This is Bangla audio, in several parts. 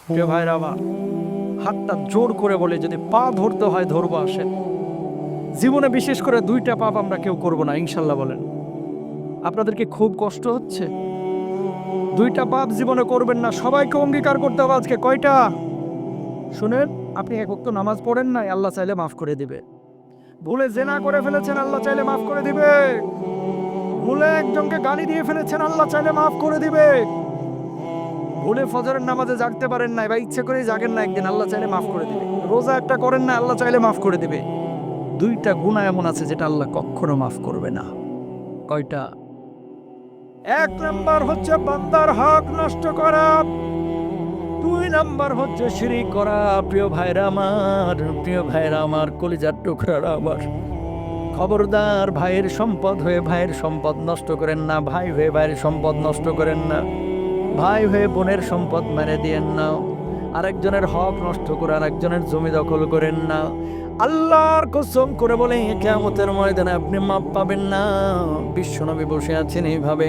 প্রিয় ভাইরা আমার, হাতটা জোর করে বলে যদি পা ধরতে হয় ধরবো, আসেন। জীবনে বিশেষ করে 2টা পাপ আমরা কেউ করব না, ইনশাল্লাহ। বলেন, আপনাদেরকে খুব কষ্ট হচ্ছে? 2টা পাপ জীবনে করবেন না। সবাইকে অঙ্গীকার করতে হবে আজকে। কয়টা? শুনেন, আপনি এক ওয়াক্ত নামাজ পড়েন নাই, আল্লাহ চাইলে মাফ করে দিবে। ভুলে জেনা করে ফেলেছেন, আল্লাহ চাইলে মাফ করে দিবে। ভুলে একজনকে গালি দিয়ে ফেলেছেন, আল্লাহ চাইলে মাফ করে দিবে। ভুলে ফজরের নামাজে জাগতে পারেন নাই বা ইচ্ছে করে জাগেন না একদিন, আল্লাহ চাইলে মাফ করে দিবে। রোজা একটা করেন না, আল্লাহ চাইলে মাফ করে দিবে। 2টা গুনাহ এমন আছে যেটা আল্লাহ কখনো মাফ করবে না। কয়টা? 1 নাম্বার হচ্ছে বান্দার হক নষ্ট করা, 2 নাম্বার হচ্ছে শিরিক করা। প্রিয় ভাইরা আমার, কলিজার টুকরারা আমার, খবরদার ভাইয়ের সম্পদ হয়ে ভাইয়ের সম্পদ নষ্ট করেন না, ভাই হয়ে ভাইয়ের সম্পদ নষ্ট করেন না, ভাই হয়ে বোনের সম্পদ মেরে দিয়েন না, আরেকজনের হক নষ্ট করে আরেকজনের জমি দখল করেন না। আল্লাহর কসম করে বলে, কিয়ামতের ময়দানে আপনি মাপ পাবেন না। বিশ্বনবী বসে আছেন এইভাবে,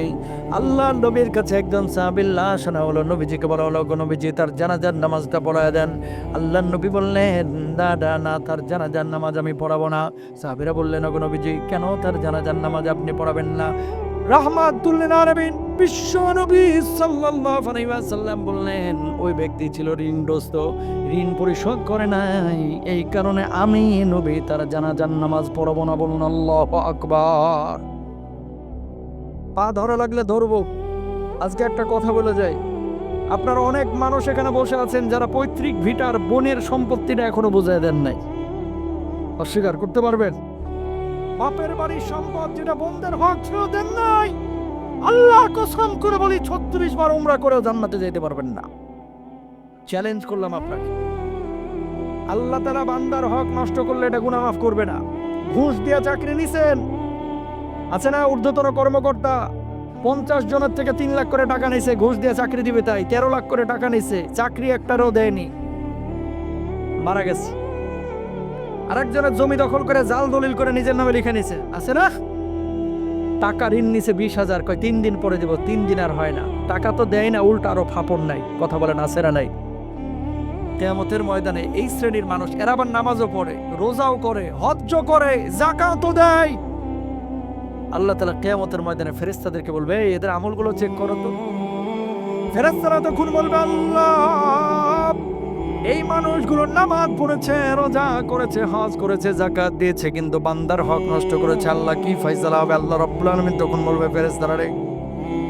আল্লাহর নবীর কাছে একজন সাহাবীর লাশ আনা হলো। নবীজিকে বলা হলো, গো নবীজি, তার জানাজার নামাজটা পড়ায় দেন। আল্লাহর নবী বললেন, না, তার জানাজার নামাজ আমি পড়াবো না। সাহাবীরা বললেন, গো নবীজি, কেন তার জানাজার নামাজ আপনি পড়াবেন না? রাহমাতুল লিল আলামিন বিশ্ব নবী সাল্লাল্লাহু আলাইহি ওয়াসাল্লাম বললেন, ওই ব্যক্তি ছিল ঋণগ্রস্ত, ঋণ পরিশোধ করে নাই, এই কারণে আমি নবী তার জানাজার নামাজ পড়াবো না। বলুন আল্লাহু আকবার। পা ধরা লাগলে ধরবো। আজকে একটা কথা বলে যাই, আপনারা অনেক মানুষ এখানে বসে আছেন যারা পৈতৃক ভিটার বোনের সম্পত্তিটা এখনো বুঝায় দেন নাই। অস্বীকার করতে পারবেন? বাপের বাড়ির সম্পদ যেটা বোনদের হক ছিল দেন নাই। আল্লাহ কসম করে বলি, 36 বার উমরা করেও জান্নাতে যেতে পারবেন না। চ্যালেঞ্জ করলাম আপনাকে। আল্লাহ তাআলা বান্দার হক নষ্ট করলে এটা গুনাহ মাফ করবে না। ঘুষ দিয়ে চাকরি নিছেন, আছে না ঊর্ধ্বতন কর্মকর্তা, 50 জনের থেকে 3 লাখ করে টাকা নিছে, ঘুষ দিয়ে চাকরি দিবে তাই 13 লাখ করে টাকা নিছে, চাকরি একটারও দেয়নি, মারা গেছে। আরেকজনের জমি দখল করে জাল দলিল করে নিজের নামে লিখে নিছে, আছে না? টাকা ঋণ নিছে 20,000, কয় 3 দিন পরে দেব, 3 দিন আর হয় না, টাকা তো দেয় না, উল্টা আরো ফাপড় নাই। কথা বলেন, আছে না নাই? কিয়ামতের ময়দানে এই শ্রেণীর মানুষ, এরা আবার নামাজও পড়ে, রোজাও করে, হজ্জও করে, যাকাতও দেয়। আল্লাহ তাআলা কিয়ামতের ময়দানে ফেরেশতাদেরকে বলবে, এদের আমলগুলো চেক করো তো। ফেরেশতারা তখন বলবে, আল্লাহ, এই মানুষগুলো নামাজ পড়েছে, রোজা করেছে, হজ করেছে, যাকাত দিয়েছে, কিন্তু বান্দার হক নষ্ট করেছে। আল্লাহ কি ফয়সালা হবে? আল্লাহ রাব্বুল আলামিন তখন বলবে, ফেরেশতারা রে,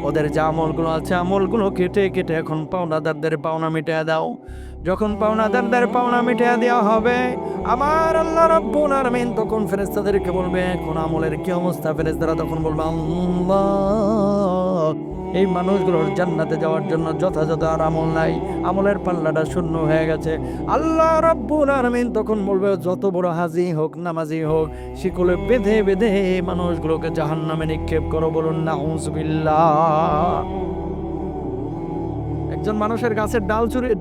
ওদের যে আমলগুলো আছে, আমলগুলো কেটে কেটে এখন পাওনাদারদের পাওনা মিটিয়ে দাও। যখন পাওনাদারদের পাওনা মিটিয়ে দেওয়া হবে, আমার আল্লাহ রাব্বুল আলামিন তখন ফেরেশতাদেরকে বলবে, এখন আমলের কি অবস্থা? ফেরেশতারা তখন বলবে, আল্লাহ, এই মানুষগুলোর জান্নাতে যাওয়ার জন্য যথাযথ আর আমল নাই, আমলের পাল্লাটা শূন্য হয়ে গেছে। আল্লাহ রাব্বুল আলামিন তখন বলবে, যত বড় হাজি হোক, নামাজি হোক, শিকলে বেঁধে বেঁধে মানুষগুলোকে জাহান্নামে নিক্ষেপ করো। বলুন নাউযুবিল্লাহ। একজন মানুষের গাছের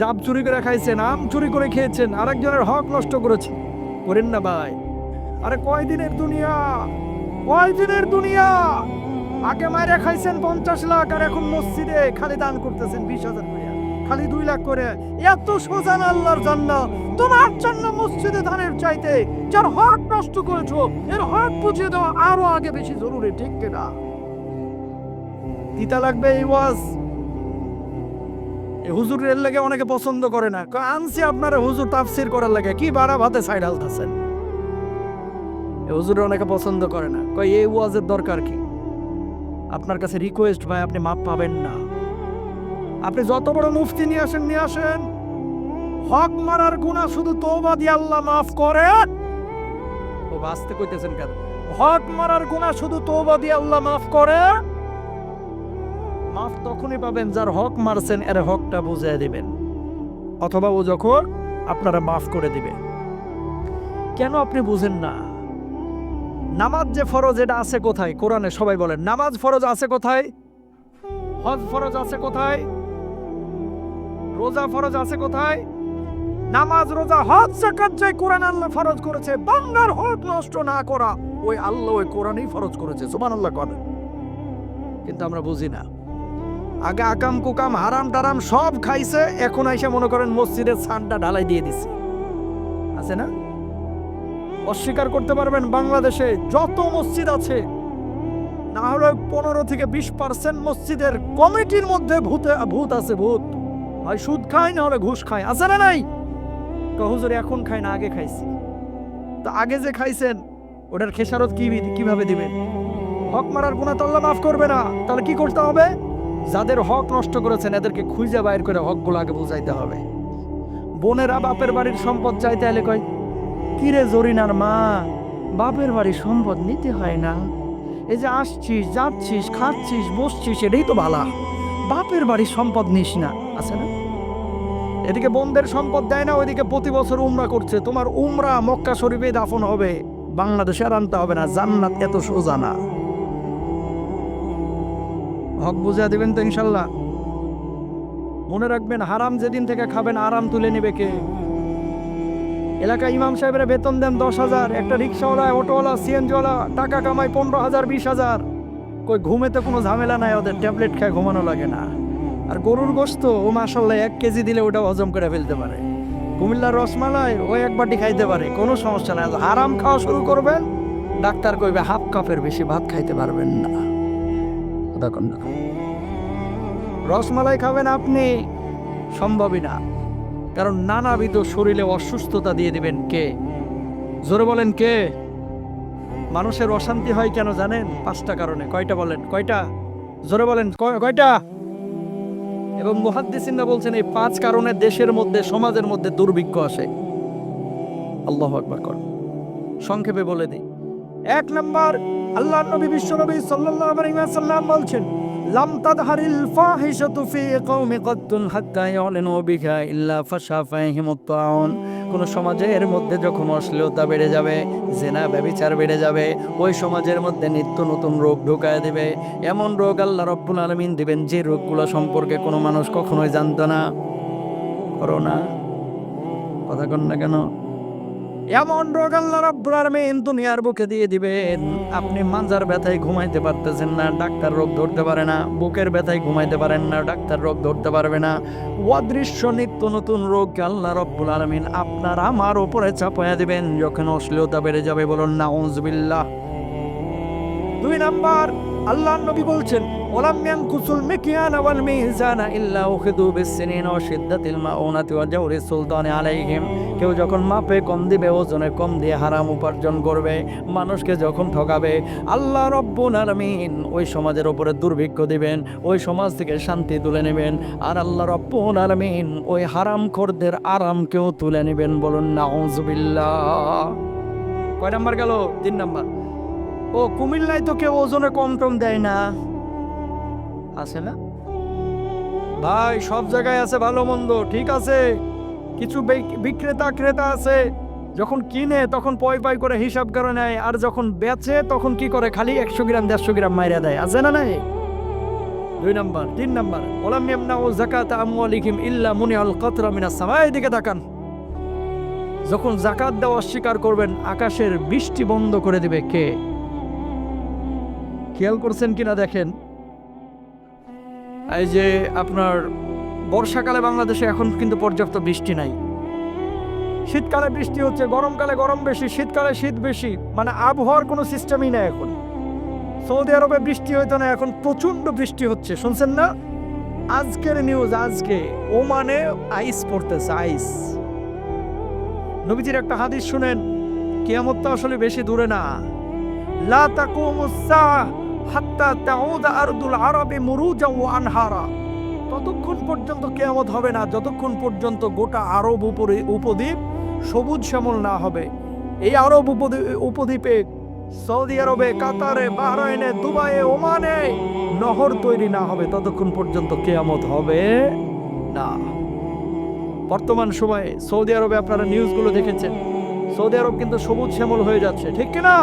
ডাব চুরি করে খাইছেন, আম চুরি করে খেয়েছেন, আরেকজনের হক নষ্ট করেছেন। করেন না ভাই? আরে কয়দিনের দুনিয়া? আগে মাইরে খাইছেন 50 লাখ, আর এখন মসজিদে খালি দান করতেছেন 20,000 করে, খালি 2 লাখ করে। এত সোজা না আল্লাহর জান্নাত? তোমার জন্য মসজিদে দানের চাইতে যার হক নষ্ট করেছো, এর হক বুঝিয়ে দেওয়া আরো আগে বেশি জরুরি, ঠিক কিনা? তিতা লাগবে এই ওয়াজ। হুজুরের লাগে অনেকে পছন্দ করে না, আনছি আপনারা হুজুর তাফসির করার লাগে, কি বাড়া ভাতে সাইড হালতাছেন। হুজুরের অনেকে পছন্দ করে না, কয় এই ওয়াজের দরকার কি? আপনার কাছে রিকোয়েস্ট ভাই, আপনি মাপ পাবেন না। আপনি যত বড় মুফতি নিয়ে আসেন, হক মারার গুনাহ শুধু তওবা দিয়ে আল্লাহ মাফ করে। ও বাঁচতে কইতেছেন কেন? হক মারার গুনাহ শুধু তওবা দিয়ে আল্লাহ মাফ করে। মাফ তখনই পাবেন যার হক মারছেন এর হকটা বুঝিয়ে দিবেন, অথবা ও যখন আপনারা মাফ করে দিবে। কেন আপনি বুঝেন না? নামাজ যে ফরজ, এটা আছে কোথায় কোরআনে? সবাই বলেন, নামাজ ফরজ আছে কোথায়? হজ ফরজ আছে কোথায়? রোজা ফরজ আছে কোথায়? নামাজ, রোজা, হজ, যাকাত যে কোরআন আল্লাহ ফরজ করেছে, বান্দার হক নষ্ট না করা, ওই আল্লাহ ওই কোরআনই ফরজ করেছে। সুবহানাল্লাহ করেন। কিন্তু আমরা বুঝি না। আগে আকাম কুকাম হারাম টারাম সব খাইছে, এখন আইসা মনে করেন মসজিদের ছাদটা ঢালাই দিয়ে দিছে। আছে না? অস্বীকার করতে পারবেন বাংলাদেশে যত মসজিদ আছে, না হলে 15 থেকে 20% মসজিদের কমিটির মধ্যে ভূত আছে। ভূত হয় সুদ খায়, না হলে ঘুষ খায়। আছে না নাই? হুজুর এখন খায় না, আগে খাইছি। তো আগে যে খাইছেন ওটার খেসারত কিভাবে দিবেন? হক মারার গুনাহ তো আল্লাহ মাফ করবে না। তাহলে কি করতে হবে? যাদের হক নষ্ট করেছেন এদেরকে খুঁজে বাইর করে হকগুলো আগে বুঝাইতে হবে। বোনেরা বাপের বাড়ির সম্পদ চাইতে এলে কয়, কিরে জরিনার মা, বাপের বাড়ির সম্পদ নিতে হয় না, এই যে আসছিস যাচ্ছিস খাচ্ছিস বসছিস এটাই তো ভালা, বাপের বাড়ির সম্পদ নিস না। আছে না? এদিকে বোনদের সম্পদ দেয় না, ওইদিকে প্রতি বছর উমরা করছে। তোমার উমরা মক্কা শরীফে দাফন হবে, বাংলাদেশে আর আনতে হবে না। জান্নাত এত সোজা না। হক বুঝা দিবেন তো ইনশাল্লাহ। মনে রাখবেন, হারাম যেদিন থেকে খাবেন আরাম তুলে নেবে কে? এলাকা ইমাম সাহেবের বেতন দেন 10,000, একটা রিক্সাওয়ালা, অটোওয়ালা, সিএনজিওয়ালা টাকা কামায় 15,000 20,000। কই ঘুমেতে কোনো ঝামেলা নাই ওদের, ট্যাবলেট খায় ঘুমানো লাগে না। আর গরুর গোশত ও মাশাল্লাহ 1 কেজি দিলে ওটা হজম করে ফেলতে পারে। কুমিল্লার রসমালাই ও 1 বাটি খাইতে পারে, কোনো সমস্যা নাই। হারাম খাওয়া শুরু করবেন, ডাক্তার কইবে হাফ কাপের বেশি ভাত খাইতে পারবেন না। রসমালাই খাবেন আপনি, সম্ভবই না। কারণ নানাবিধ শরীরে অসুস্থতা দিয়ে দিবেন কে? জোরে বলেন কে? মানুষের অশান্তি হয় কেন জানেন? 5টা কারণে। কয়টা বলেন? কয়টা? জোরে বলেন কয়টা? এবং মুহাদ্দিসিনরা বলছেন এই 5 কারণে দেশের মধ্যে সমাজের মধ্যে দুর্ভিক্ষ আসে। আল্লাহু আকবার কর। সংক্ষেপে বলে দিই। 1 নাম্বার, আল্লাহর নবী বিশ্বনবী সাল্লাল্লাহু আলাইহি ওয়াসাল্লাম বলছেন, লাম তাদহারিল ফাহিশাতু ফি কওমি কদ্দুন হাত্তা ইয়ালিনু বিহা ইল্লা ফাশা ফাহিমুত তাউন। কোন সমাজের মধ্যে যখন অশ্লীলতা বেড়ে যাবে, জিনা ব্যভিচার বেড়ে যাবে, ওই সমাজের মধ্যে নিত্য নতুন রোগ ঢুকায় দিবে। এমন রোগ আল্লাহ রাব্বুল আলামিন দিবেন যে রোগগুলো সম্পর্কে কোনো মানুষ কখনোই জানতো না। করোনা, কথা কন না কেন? এমন রোগ আল্লাহ রাব্বুল আলামিন দুনিয়ার বুকে দিয়ে দিবেন, আপনি মাজার ব্যথায় ঘুমাইতে পারতেছেন না, ডাক্তার রোগ ধরতে পারে না। বুকের ব্যথায় ঘুমাইতে পারেন না, ডাক্তার রোগ ধরতে পারবে না। অদৃশ্য নিত্য নতুন রোগকে আল্লাহ রাব্বুল আলামিন আপনার আমার উপরে চাপায়া দিবেন যখন অশ্লীলতা বেড়ে যাবে। বলুন নাউযুবিল্লাহ। 2 নাম্বার, আল্লাহর নবী বলছেন, ওয়ালাম ইয়ানকুসুল মিকয়ানা ওয়াল মিজানা ইল্লা উখিদু বিসসিনিনা ওয়া শিদ্দাতিল মাউনাতি ওয়া জাওরিস সুলতানি আলাইহিম। কেউ যখন মাপে কম দিবে, ওজনে কম দিয়ে হারাম উপার্জন করবে, মানুষকে যখন ঠকাবে, আল্লাহ রাব্বুল আলামিন ওই সমাজের উপরে দুর্ভিক্ষ দিবেন, ওই সমাজ থেকে শান্তি তুলে নেবেন। আর আল্লাহ রাব্বুল আলামিন ওই হারামখোরদের আরামকেও তুলে নেবেন। বলুন নাউযুবিল্লাহ। কয় নাম্বার গেল? 3 নাম্বার। ও কুমিল্লায় তো কেউ ওজনে কম টম দেয় না, আছে না ভাই? সব জায়গায় আছে ভালো মন্দ, ঠিক আছে। কিছু বিক্রেতা ক্রেতা আছে, যখন কিনে তখন পয় পয় করে হিসাব করে নেয়, আর যখন বেচে তখন কি করে? খালি 100 গ্রাম 150 গ্রাম মাইরা দেয়। আছে না নাই? 2 নাম্বার। 3 নাম্বার, ওয়ালাম ইয়ামনাউ যাকাতা আমওয়ালিহিম ইল্লা মুনিআল কাতরা মিনাস সামা। এদিকে তাকান, যখন যাকাত দেওয়া অস্বীকার করবেন, আকাশের বৃষ্টি বন্ধ করে দিবে কে? খেয়াল করছেন কিনা দেখেন। এই যে আপনার বর্ষাকালে বাংলাদেশে এখন কিন্তু পর্যাপ্ত বৃষ্টি নাই। শীতকালে বৃষ্টি হচ্ছে, গরমকালে গরম বেশি, শীতকালে শীত বেশি, মানে আবহাওয়ার কোনো সিস্টেমই নাই এখন। সৌদি আরবে বৃষ্টি হইতো না, এখন প্রচন্ড বৃষ্টি হচ্ছে। শুনছেন না? আজকের নিউজ, আজকে ওমানে আইস পড়তেছে, আইস। নবীজির একটা হাদিস শুনেন, কিয়ামতটা আসলে বেশি দূরে না। লা তাকুমুস সাআহ হাত্তা তাউদা আরদুল আরবি মুরুজা ওয়া আনহারা। ততক্ষণ পর্যন্ত কিয়ামত হবে না যতক্ষণ পর্যন্ত গোটা আরব উপদ্বীপ সবুজ শ্যামল না হবে। এই আরব উপদ্বীপে, সৌদি আরবে, কাতারে, বাহরাইনে, দুবাইয়ে, ওমানে নহর তৈরি না হবে ততক্ষণ পর্যন্ত কিয়ামত হবে না। বর্তমান সময়ে সৌদি আরবে আপনারা নিউজগুলো দেখেছেন, সৌদি আরব কিন্তু সবুজ শ্যামল হয়ে যাচ্ছে, ঠিক কিনা?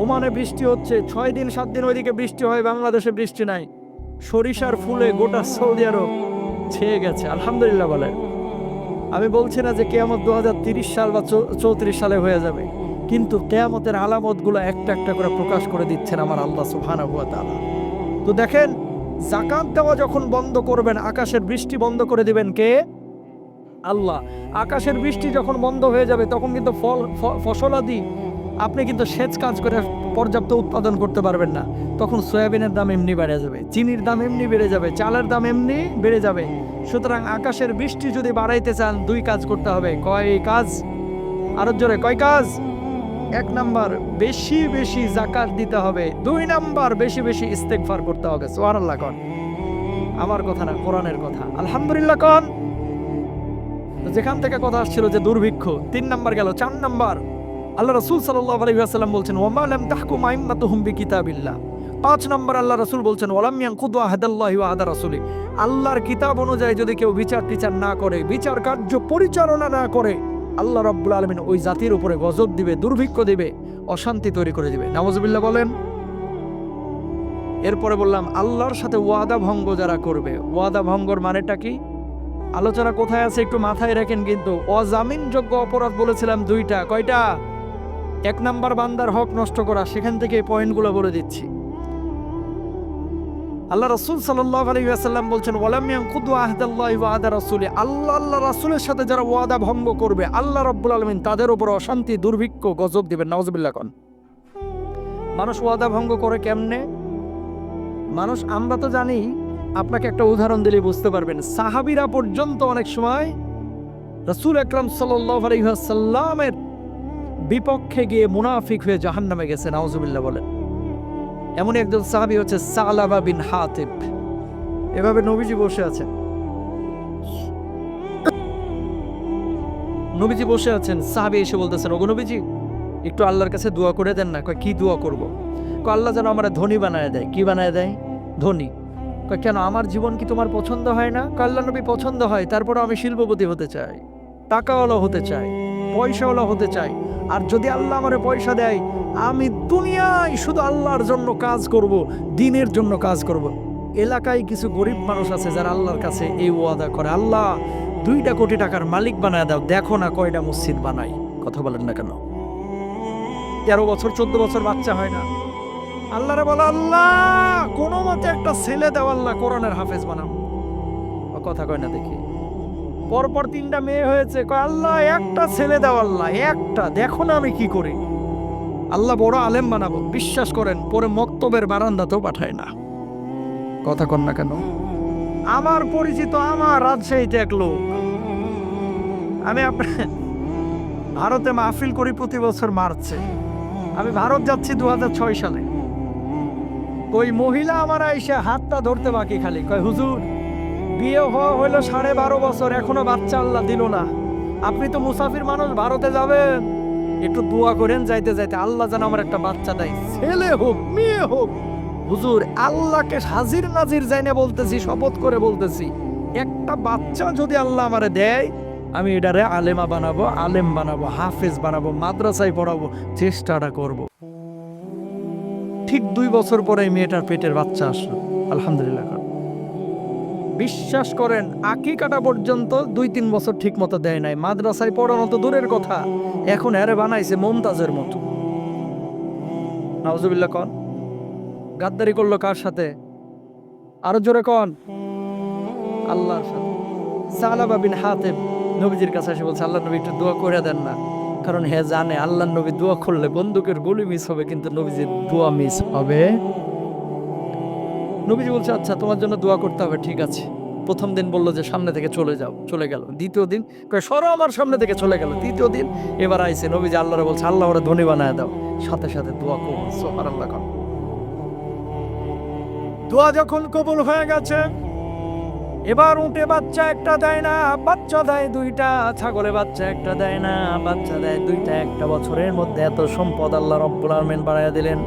ওমানে বৃষ্টি হচ্ছে, 6 দিন 7 দিন ওইদিকে বৃষ্টি হয়, বাংলাদেশে বৃষ্টি নাই। সরিষার ফুলে গোটা সৌদি আরব ছেয়ে গেছে। আলহামদুলিল্লাহ বলে। আমি বলছি না যে কিয়ামত 2030 সাল বা 34 সালে হয়ে যাবে, কিন্তু কিয়ামতের আলামতগুলো একটা একটা করে প্রকাশ করে দিচ্ছেন আমার আল্লাহ সুবহানাহু ওয়া তাআলা। তো দেখেন, যাকাত দেওয়া যখন বন্ধ করবেন, আকাশের বৃষ্টি বন্ধ করে দিবেন কে? আল্লাহ। আকাশের বৃষ্টি যখন বন্ধ হয়ে যাবে তখন কিন্তু ফসলাদি আপনি কিন্তু সেচ কাজ করে পর্যাপ্ত উৎপাদন করতে পারবেন না। তখন সয়াবিনের দাম এমনি বেড়ে যাবে, চিনির দাম এমনি বেড়ে যাবে, চালের দাম এমনি বেড়ে যাবে। সুতরাং আকাশের বৃষ্টি যদি বাড়াইতে চান, দুই কাজ করতে হবে। কয় কাজ? আরো জোরে, কয় কাজ? 1 নাম্বার বেশি বেশি যাকাত দিতে হবে, 2 নাম্বার বেশি বেশি ইস্তেগফার করতে হবে। সুবহানাল্লাহ কোন, আমার কথা না, কোরআনের কথা। আলহামদুলিল্লাহ কোন। তো যেখান থেকে কথা আসছিল যে দুর্ভিক্ষ, 3 নাম্বার গেল। 4 নাম্বার আল্লাহ রাসূল সাল্লাল্লাহু আলাইহি ওয়াসাল্লাম বলছেন ওয়ামা লাম তাহকুম আইম্মাতুহুম বিকিতাবিল্লাহ। 5 নাম্বার আল্লাহ রাসূল বলছেন ওয়ালাম ইয়ানকুদু আহাদাল্লাহি ওয়া আহাদা রাসূলি। আল্লাহর কিতাব অনুযায়ী যদি কেউ বিচার টিচার না করে, বিচার কার্য পরিচালনা না করে, আল্লাহ রাব্বুল আলামিন ওই জাতির উপরে গজব দিবে, দুর্ভিক্ষ দিবে, অশান্তি তৈরি করে দিবে। নাউজুবিল্লাহ বলেন। এরপরে বললাম আল্লাহর সাথে ওয়াদা ভঙ্গ যারা করবে। ওয়াদা ভঙ্গর মানেটা কি? আলোচনা কোথায় আছে একটু মাথায় রাখেন কিন্তু। অজামিনযোগ্য অপরাধ বলেছিলাম 2টা। কয়টা? 1 নাম্বার বান্দার হক নষ্ট করা। সেখান থেকে এই পয়েন্টগুলো বলে দিচ্ছি। আল্লাহ রাসূল সাল্লাল্লাহু আলাইহি ওয়াসাল্লাম বলছেন ওয়ালাম ইয়ানকুদু আহদাল্লাহি ওয়া আহদা রাসূলি। আল্লাহ রাসূলের সাথে যারা ওয়াদা ভঙ্গ করবে, আল্লাহ রাব্বুল আলামিন তাদের উপর অশান্তি, দুর্ভিক্ষ, গজব দিবেন। নাউজুবিল্লাহ কোন। মানুষ ওয়াদা ভঙ্গ করে কেমনে? মানুষ, আমরা তো জানি, আপনাকে একটা উদাহরণ দিলে বুঝতে পারবেন। সাহাবীরা পর্যন্ত অনেক সময় রাসূল আকরাম সাল্লাল্লাহু আলাইহি ওয়াসাল্লামের বিপক্ষে গিয়ে মুনাফিক হয়ে জাহান্নামে গেছে। নাউজুবিল্লাহ বলেন। এমন একজন সাহাবী হচ্ছে সালাবা বিন হাতিব। এভাবে নবীজি বসে আছেন, নবীজি বসে আছেন, সাহাবী এসে বলতেছেন ওগো নবীজি একটু আল্লাহর কাছে দোয়া করে দেন না। কয় কি দোয়া করব? কয় আল্লাহ যেন আমার ধনী বানায় দেয়। কি বানায় দেয়? ধনী। কয় কেন, আমার জীবন কি তোমার পছন্দ হয় না? কয় আল্লাহ নবী পছন্দ হয়, তারপরে আমি শিল্পপতি হতে চাই, টাকাওয়ালা হতে চাই, পয়সাওয়ালা হতে চাই। আর যদি আল্লাহ আমারে পয়সা দেয়, আমি দুনিয়ায় শুধু আল্লাহর জন্য কাজ করব, দ্বীনের জন্য কাজ করব। এলাকায় কিছু গরিব মানুষ আছে যারা আল্লাহর কাছে এই ওয়াদা করে, আল্লাহ 2 কোটি টাকার মালিক বানায় দাও, দেখো না কয়টা মসজিদ বানাই। কথা বলেন না কেন? 13 বছর 14 বছর বাচ্চা হয় না। আল্লাহরে বলো আল্লাহ কোনো মতে একটা ছেলে দাও, আল্লাহ কোরআনের হাফেজ বানাও। কথা কয় না দেখি। পরপর 3টা মেয়ে হয়েছে, কয় আল্লাহ একটা ছেলে দাও, আল্লাহ একটা, দেখো না আমি কি করি। আল্লাহ বড় আলেম বানাবো। বিশ্বাস করেন পরে মক্তবের বারান্দাতেও পাঠায় না। কথা কন না কেন? আমার পরিচিত, আমার রাজশাহীতে এক লোক, আমি ভারতে মাহফিল করি প্রতি বছর মার্চে। আমি ভারত যাচ্ছি 2006 সালে। ওই মহিলা আমার আইসা হাতটা ধরতে বাকি, খালি কয় হুজুর বিয়ে হওয়া হইলো 12.5 বছর, এখনো বাচ্চা আল্লাহ দিল না। আপনি তো মুসাফির মানুষ, ভারতে যাবেন, একটু দোয়া করেন যাইতে যাইতে আল্লাহ যেন আমার একটা বাচ্চা দেয়, ছেলে হোক মেয়ে হোক। হুজুর আল্লাহকে হাজির নাজির যাইনে বলতেছি, শপথ করে বলতেছি, একটা বাচ্চা যদি আল্লাহ আমারে দেয়, আমি এটারে আলেমা বানাবো, আলেম বানাবো, হাফেজ বানাবো, মাদ্রাসায় পড়াবো, চেষ্টাটা করব। ঠিক 2 বছর পরে মেয়েটার পেটের বাচ্চা আসলো। আলহামদুলিল্লাহ। বিশ্বাস করেন আকিকাটা পর্যন্ত 2-3 বছর ঠিক মতো দেয় নাই। মাদ্রাসায় পড়ানো তো দূরের কথা, এখন এরে বানাইছে মুমতাজের মতো। নাউজুবিল্লাহ কন। গাদ্দারি করলো কার সাথে? আরো জোরে কন। আল্লাহর সাথে। সালাবা বিন হাতিব নবীজির কাছে এসে বলছে আল্লাহ নবী একটু দোয়া করে দেন না। কারণ হে জানে আল্লাহ নবী দোয়া করলে বন্দুকের গুলি মিস হবে, কিন্তু নবীজির দোয়া মিস হবে। নবীজি বলছে আচ্ছা তোমার জন্য দোয়া করতে হবে, ঠিক আছে। প্রথম দিন বললো যে সামনে থেকে চলে যাও, চলে গেল। দ্বিতীয় দিন কয় সরো আমার সামনে থেকে, চলে গেল। তৃতীয় দিন এবার আইছে, নবীজি আল্লাহরে বলছে আল্লাহ ওরা ধনী বানায় দাও। সাথে সাথে দোয়া কবুল। সুবহানাল্লাহ। দোয়া যখন কবুল হয়ে গেছে, এবার উঠে বাচ্চা একটা দেয় না, বাচ্চা দেয় 2টা, ছাগলে বাচ্চা একটা দেয় না, বাচ্চা দেয় 2টা। 1 বছরের মধ্যে এত সম্পদ আল্লাহ রাব্বুল আলামিন বাড়াইয়া দিলেন।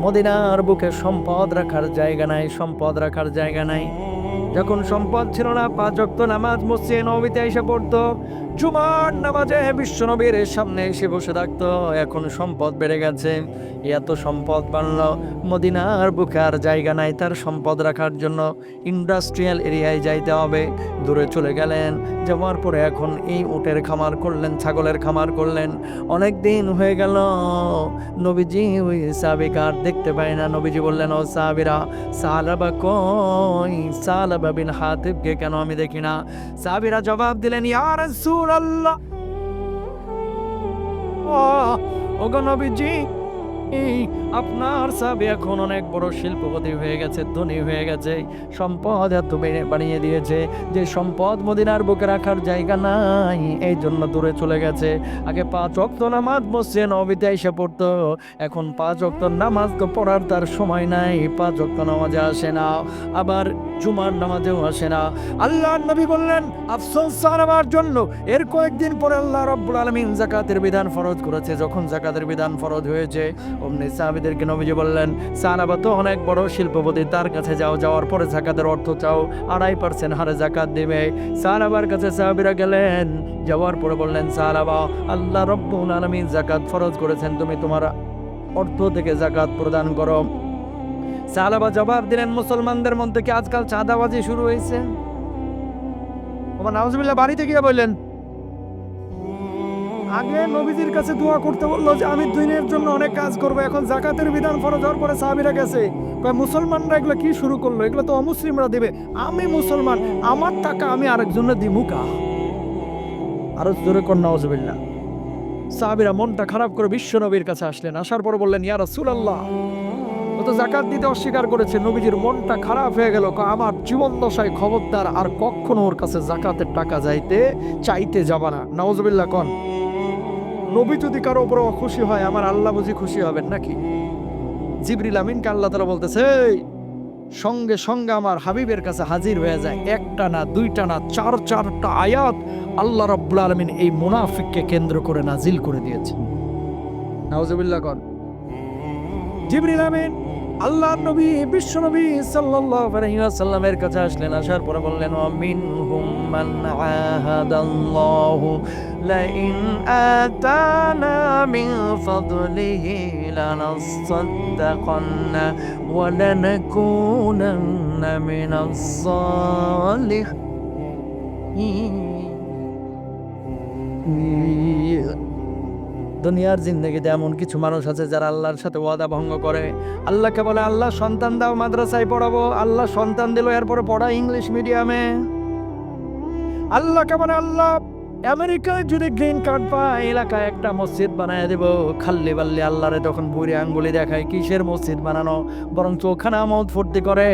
মদিনার বুকে সম্পদ রাখার জায়গা নাই, সম্পদ রাখার জায়গা নাই। যখন সম্পদ ছিল না 5 ওয়াক্ত নামাজ মসজিদে নববীতে এসে পড়তো, জুমার নামাজে বিশ্বনবীর সামনে এসে বসে থাকতো। এখন সম্পদ বেড়ে গেছে, এত সম্পদ বাড়লো, মদিনার বুকে আর জায়গা নাই তার সম্পদ রাখার জন্য। ইন্ডাস্ট্রিয়াল এরিয়ায় যাইতে হবে, দূরে চলে গেলেন। যাওয়ার পরে এখন এই উটের খামার করলেন, ছাগলের খামার করলেন। অনেক দিন হয়ে গেল, নবীজি ওই সাহাবীকে আর দেখতে পায় না। নবীজি বললেন, ও সাহাবীরা, সালাবা কই? সালাবা বিন হাতিবকে কেন আমি দেখি না? সাহাবীরা জবাব দিলেন, ইয়া রাসূলুল্লাহ, ওগো নবীজি, আপনার সাহাবী এখন অনেক বড় শিল্পপতি হয়ে গেছে, ধনী হয়ে গেছে, সম্পদ এত বানিয়ে দিয়েছে যে সম্পদ মদিনার বুকে রাখার জায়গা নাই, এই জন্য দূরে চলে গেছে। আগে 5 ওয়াক্ত নামাজ মসজিদে নববীতে এসে পড়তো, এখন 5 ওয়াক্ত নামাজ তো পড়ার তার সময় নাই, 5 ওয়াক্ত নামাজে আসে না, আবার জুমার নামাজেও আসে না। আল্লাহর নবী বললেন, আফসোস আমার জন্য। এর কয়েকদিন পরে আল্লাহ রাব্বুল আলামিন যাকাতের বিধান ফরজ করেছে। যখন যাকাতের বিধান ফরজ হয়েছে, অমনি সাহাবীদেরকে নবীজি বললেন, সাহাবা তো অনেক বড় শিল্পপতি, তার কাছে যাও, যাওয়ার পরে যাকাতের অর্থ চাও, 2.5% হারে যাকাত দিবে। সাহাবার কাছে সাহাবীরা গেলেন, যাওয়ার পরে বললেন, সাহাবা, আল্লাহ রাব্বুল আলামিন যাকাত ফরজ করেছেন, তুমি তোমার অর্থ থেকে যাকাত প্রদান করো। সাহাবা জবাব দিলেন, মুসলমানদের মধ্যে কি আজকাল চাঁদাবাজি শুরু হয়েছে? ওমর নাউজুবিল্লাহ বাড়িতে গিয়ে বললেন, আগে নবীজির কাছে দোয়া করতে বললো যে আমি দিনের জন্য অনেক কাজ করবো, এখন যাকাতের বিধান ফরজ হওয়ার পরে সাহাবীরা গেছে, মুসলমানরা এগুলো কি শুরু করলো? এগুলো তো অমুসলিমরা দেবে, আমি মুসলমান, আমার টাকা আমি আরেকজনের দিমুকা। আরো জোরে কর নাউজুবিল্লাহ। সাহাবীরা মনটা খারাপ করে বিশ্ব নবীর কাছে আসলেন। আসার পর বললেন, ইয়া রাসূলুল্লাহ, ও তো যাকাত দিতে অস্বীকার করেছে। নবীজির মনটা খারাপ হয়ে গেল। আমার জীবন দশায় খবরদার আর কখনো ওর কাছে যাকাতের টাকা চাইতে যাবা না। নাউজুবিল্লাহ কন। নবী যদি কারো উপর খুশি হয়, আমার আল্লাহ বুঝি খুশি হবেন নাকি? জিবরিল আমিনকে আল্লাহ তাআলা বলতেছে, সঙ্গে সঙ্গে আমার হাবিবের কাছে হাজির হয়ে যায়, একটা না, দুইটা না, 4টা আয়াত আল্লাহ রাব্বুল আলামিন এই মুনাফিককে কেন্দ্র করে নাজিল করে দিয়েছে। নাউজুবিল্লাহ কন। জিবরিল আমিন আল্লাহর নবী বিশ্ব নবী সাল্লাল্লাহু আলাইহি ওয়াসাল্লামের কাছে আসলেন। আসার পরে বললেন, মিনহুম মান আহাদাল্লাহু লাইন আতানা মিন ফাদলিহি লানাসাদ্দাকান্না ওয়া লানাকুনান্না মিনাস সালিহিন। দুনিয়ার জিন্দগিতে এমন কিছু মানুষ আছে যারা আল্লাহর সাথে ওয়াদা ভঙ্গ করে। আল্লাহকে বলে, আল্লাহ সন্তান দাও, মাদ্রাসায় পড়াবো। আল্লাহ সন্তান দিল, এরপরে পড়া ইংলিশ মিডিয়ামে। আল্লাহকে বলে, আল্লাহ আমেরিকায় যদি গ্রিন কার্ড পায়, এলাকায় একটা মসজিদ বানায় দেব। খাল্লি বাল্লি আল্লাহরে তখন বুড়ি আঙ্গুলি দেখায়, কিসের মসজিদ বানানো, বরং চোখানা আমোদ ফুর্তি করে।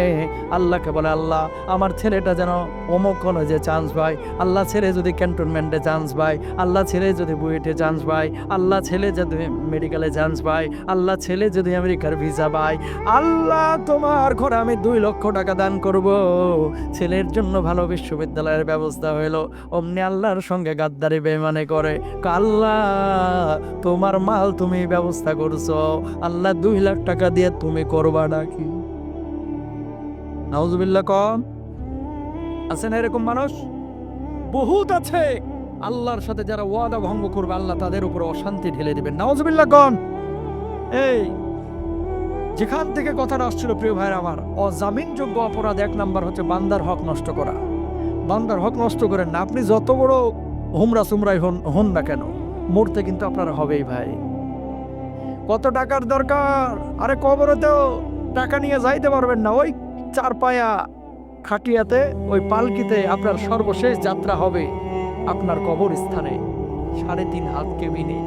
আল্লাহকে বলে, আল্লাহ আমার ছেলেটা যেন অমুক কলেজে চান্স পায়, আল্লাহ ছেলে যদি ক্যান্টনমেন্টে চান্স পায়, আল্লাহ ছেলে যদি বুয়েটে চান্স পায়, আল্লাহ ছেলে যদি মেডিকেলে চান্স পায়, আল্লাহ ছেলে যদি আমেরিকার ভিসা পায়, আল্লাহ তোমার ঘরে আমি 2 লক্ষ টাকা দান করব। ছেলের জন্য ভালো বিশ্ববিদ্যালয়ের ব্যবস্থা হইলো, অমনি আল্লাহর সঙ্গে গাদ্দারি বেঈমানি করে। আল্লাহ তোমার মাল তুমি ব্যবস্থা করছো, আল্লাহ 2 লাখ টাকা দিয়ে তুমি করবা নাকি? নাউজুবিল্লাহ কম আছে না এরকম মানুষ? বহুত আছে। আল্লাহর সাথে যারা ওয়াদা ভঙ্গ করবে, আল্লাহ তাদের উপর অশান্তি ঢেলে দিবেন। নাউজুবিল্লাহ কম। এই যেখান থেকে কথাটা আসছিল প্রিয় ভাইরা আমার, অজামিনযোগ্য অপরাধ 1 নাম্বার হচ্ছে বান্দার হক নষ্ট করা। বান্দার হক নষ্ট করেন না। আপনি যত বড় হুমরা সুমরাই হন না কেন, মরতে কিন্তু আপনার হবেই ভাই। কত টাকার দরকার? আরে কবরেতেও টাকা নিয়ে যাইতে পারবেন না। ওই 4 পায়া খাটিয়াতে, ওই পালকিতে আপনার সর্বশেষ যাত্রা হবে আপনার কবর স্থানে। 3.5 হাত কেবিনে,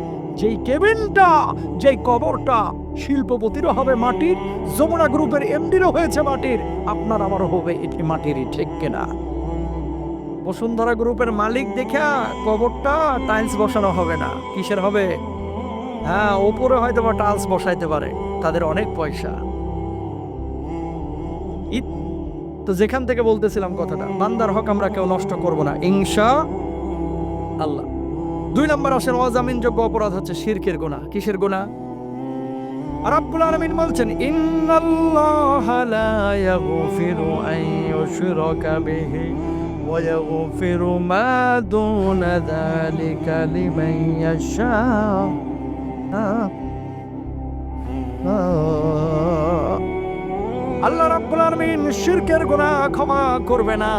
যেই কবরটা শিল্পপতিরও হবে মাটির, যমুনা গ্রুপের এমডিরও হয়েছে মাটির, আপনার আমারও হবে এটি মাটিরই, ঠিক কিনা? বসুন্ধরা গ্রুপের মালিক দেখা কবরটা টাইলস বসানো হবে না, কিসের হবে? হ্যাঁ, ওপরে হয়তো বা টাইলস বসাইতে পারে, তাদের অনেক পয়সা। তো যেখান থেকে বলতেছিলাম কথাটা, বান্দার হক আমরা কেউ নষ্ট করব না ইনশাআল্লাহ। 2 নাম্বার আসেন অজামিনযোগ্য অপরাধ হচ্ছে শিরকের গুনাহ। কিসের গুনাহ? রাব্বুল আলামিন বলছেন ইন্নাল্লাহা লা ইয়াগফিরু আন ইউশরাকা বিহি ওয়া ইয়াগফিরু মা দুনা যালিকা লিমান ইয়াশা। আল্লাহ রাব্বুল আলামিন শিরকের গুনাহ ক্ষমা করবে না।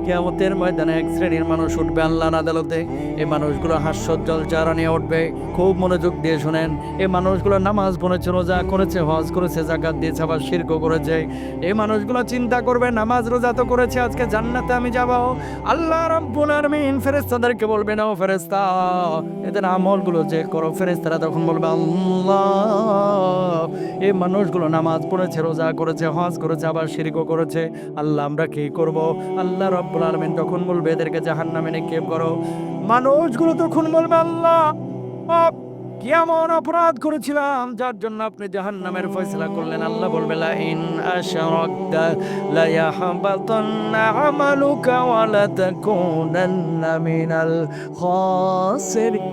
কিয়ামতের ময়দানে এক শ্রেণীর মানুষ উঠবে আল্লাহর আদালতে। এই মানুষগুলো হাস্যোজ্জ্বল চেহারা নিয়ে উঠবে। খুব মনোযোগ দিয়ে শুনেন। এই মানুষগুলো নামাজ পড়েছে, রোজা করেছে, হজ করেছে, যাকাত দিয়েছে, আবার শিরকও করেছে। এই মানুষগুলো চিন্তা করবে নামাজ রোজা তো করেছে, আজকে জান্নাতে আমি যাব। আল্লাহ রাব্বুল আলামিন ফেরেশতাদেরকে বলবে না, ও ফেরেশতা এদের আমলগুলো চেক করো। ফেরেশতারা তখন বলবে আল্লাহ এই মানুষগুলো নামাজ পড়েছে, রোজা করেছে, হজ করেছে, আবার শিরকও করেছে। আল্লাহ আমরা কি করব? আল্লাহ রাব্বুল আলামিন তখন বলবে এদেরকে জাহান্নামে নিক্ষেপ করো। মানুষগুলো তখন বলবে আল্লাহ কি এমন অপরাধ করেছিলাম যার জন্য আপনি জাহান্নামের ফয়সালা করলেন? আল্লাহ বলবে লা ইন আশরাকতা লা ইয়াহবাতান্না আমালুকা ওয়া লা তাকুনান্না মিনাল খাসিরিন।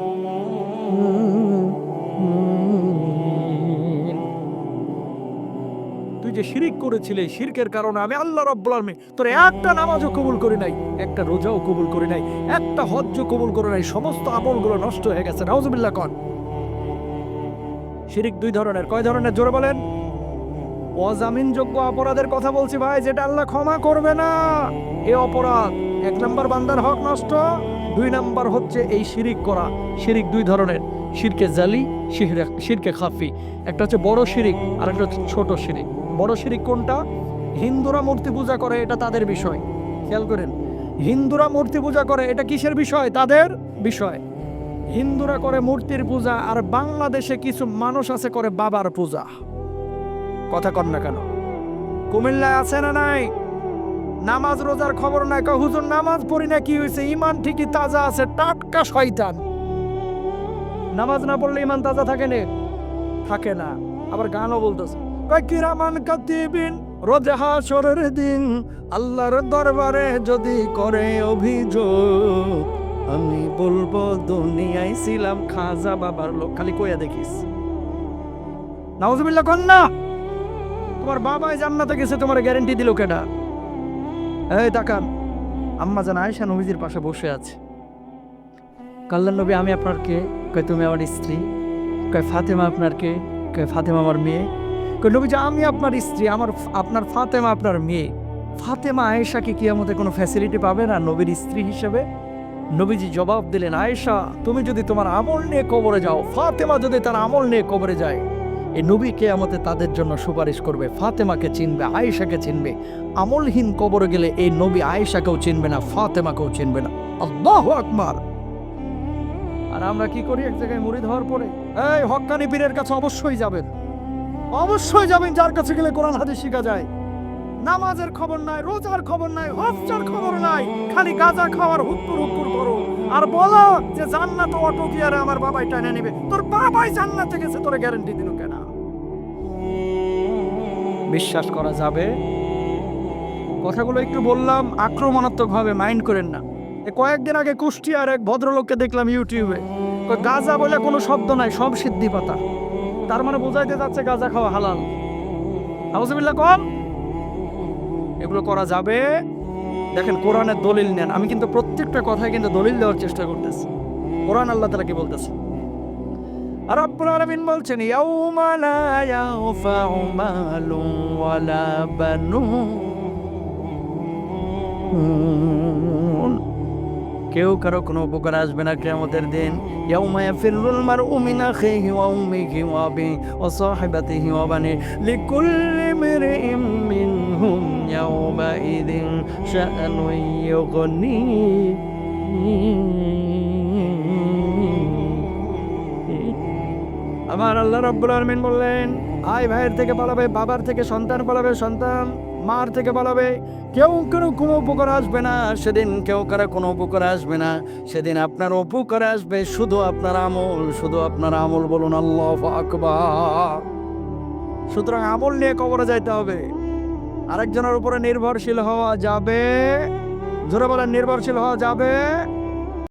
তুই যে শিরিক করেছিলি, শিরকের কারণে আমি আল্লাহ রাব্বুল আলামিন তোর একটা নামাজও কবুল করি নাই, একটা রোজাও কবুল করি নাই, একটা হজ্জও কবুল করি নাই, সমস্ত আমলগুলো নষ্ট হয়ে গেছে। নাউজুবিল্লাহ কোন। শিরিক দুই ধরনের। কয় ধরনের জোরে বলেন? অজামিনযোগ্য অপরাধের কথা বলছি ভাই, যেটা আল্লাহ ক্ষমা করবে না। এই অপরাধ, এক নাম্বার বান্দার হক নষ্ট, দুই নাম্বার হচ্ছে এই শিরিক করা। শিরিক দুই ধরনের, শিরকে জালি, শিরকে খাফি। একটা হচ্ছে বড় শিরিক আর একটা হচ্ছে ছোট শিরিক। বড় শিরিক কোনটা? হিন্দুরা মূর্তি পূজা করে, এটা তাদের বিষয়। খেয়াল করেন, হিন্দুরা মূর্তি পূজা করে, এটা কিসের বিষয়? তাদের বিষয়। হিন্দুরা করে মূর্তির পূজা, আর বাংলাদেশে কিছু মানুষ আছে করে বাবার পূজা। কথা কন না কেন? কুমিল্লায় আছে না নাই? নামাজ রোজার খবর নাই, কয় হুজুর নামাজ পড়ি না, কি হয়েছে? ইমান ঠিকই তাজা আছে, টাটকা শয়তান। নামাজ না পড়লে ইমান তাজা থাকে না? থাকে না। আবার গানও বলতেছে, কয় কিরামান কাতিবিন রোজা হাশরের দিন আল্লাহর দরবারে যদি করে অভিযোগ, আমি বলবো দুনিয়ায় ছিলাম খাজা বাবার লোক। খালি কইয়া দেখিস। নাউজুবিল্লাহ কোন না। তোমার বাবাই জান্নাতে গেছে, তোমার গ্যারান্টি দিল কেডা? এই তাকান, আম্মা জান আয়েশা নবীজির পাশে বসে আছে। আল্লাহর নবী আমি আপনার কে? কয় তুমি আমার স্ত্রী। কয় ফাতেমা আপনার কে? কয় ফাতেমা আমার মেয়ে। কয় নবীজি আমি আপনার স্ত্রী, আপনার ফাতেমা আপনার মেয়ে। ফাতেমা আয়েশা কি কিয়ামতে কোনো ফ্যাসিলিটি পাবে না নবীর স্ত্রী হিসেবে? নবীজি জবাব দিলেন, আয়েশা তুমি যদি তোমার আমল নিয়ে কবরে যাও, ফাতেমা যদি তার আমল নিয়ে কবরে যায়, এই নবী কিয়ামতে তাদের জন্য সুপারিশ করবে। ফাতেমাকে চিনবে, আয়েশাকে চিনবে। আমলহীন কবরে গেলে এই নবী আয়েশাকেও চিনবে না, ফাতেমাকেও চিনবে না। আল্লাহু আকবার। আর আমরা কি করি? এক জায়গায় মুরিদ হওয়ার পরে এই হক্কানি পীরের কাছে অবশ্যই যাবেন, অবশ্যই যাবেন, যার কাছে গেলে কোরআন হাদিস শিখা যায়। নামাজের খবর নাই, রোজার খবর নাই, হজ্জের খবর নাই, খালি গাঁজা খাওয়ার হুক্কুর হুক্কুর করো আর বলো যে জান্নাত অটো গিয়ারে আমার বাবাই টানে নেবে। তোর বাবাই জান্নাতে গেছে, তোরে গ্যারান্টি দিল কেন? বিশ্বাস করা যাবে? কথাগুলো একটু বললাম আক্রমণাত্মক ভাবে, মাইন্ড করেন না। কয়েকদিন আগে কুষ্টিয়ার এক ভদ্রলোককে দেখলাম ইউটিউবে, গাঁজা বলে কোনো শব্দ নাই, সব সিদ্ধি পাতা। তার মানে বোঝাইতে যাচ্ছে গাঁজা খাওয়া হালাল। আউযুবিল্লাহ কম। এগুলো করা যাবে? দেখেন কোরআনের দলিল নেন। আমি কিন্তু প্রত্যেকটা কথায় কিন্তু দলিল দেওয়ার চেষ্টা করতেছি। কোরআন আল্লাহ তাআলা কি বলতেছে? রব্বুল আলামিন বলছেন ইয়াউমা লা ইয়ানফাউ মালুন ওয়ালা বানুন। কেউ কারো কোনো উপকার আসবে না কিয়ামতের দিন। ইয়াউমা ইয়াফিরুল মারউ মিন আখিহি ওয়া উম্মিহি ওয়া আবিহি ওয়া সাহিবাতিহি ওয়া বানিহি লিকুল্লি ইমরিইম মিনহুম ইয়াউমা ইযিন শাআনুন ইউগনি। আমার আল্লাহ রাব্বুল আলামিন বললেন, ভাই ভাইয়ের থেকে পালাবে, বাবার থেকে সন্তান পালাবে, সন্তান মার থেকে পালাবে। কেউ কারো কোনো উপকার আসবে না সেদিন, কেউ কারো কোনো উপকার আসবে না সেদিন। আপনার উপকার আসবে শুধু আপনার আমল, শুধু আপনার আমল। বলুন আল্লাহু আকবার। সুতরাং আমল নিয়ে কবরে যাইতে হবে। আরেকজনের উপরে নির্ভরশীল হওয়া যাবে? জোরে বলেন, নির্ভরশীল হওয়া যাবে?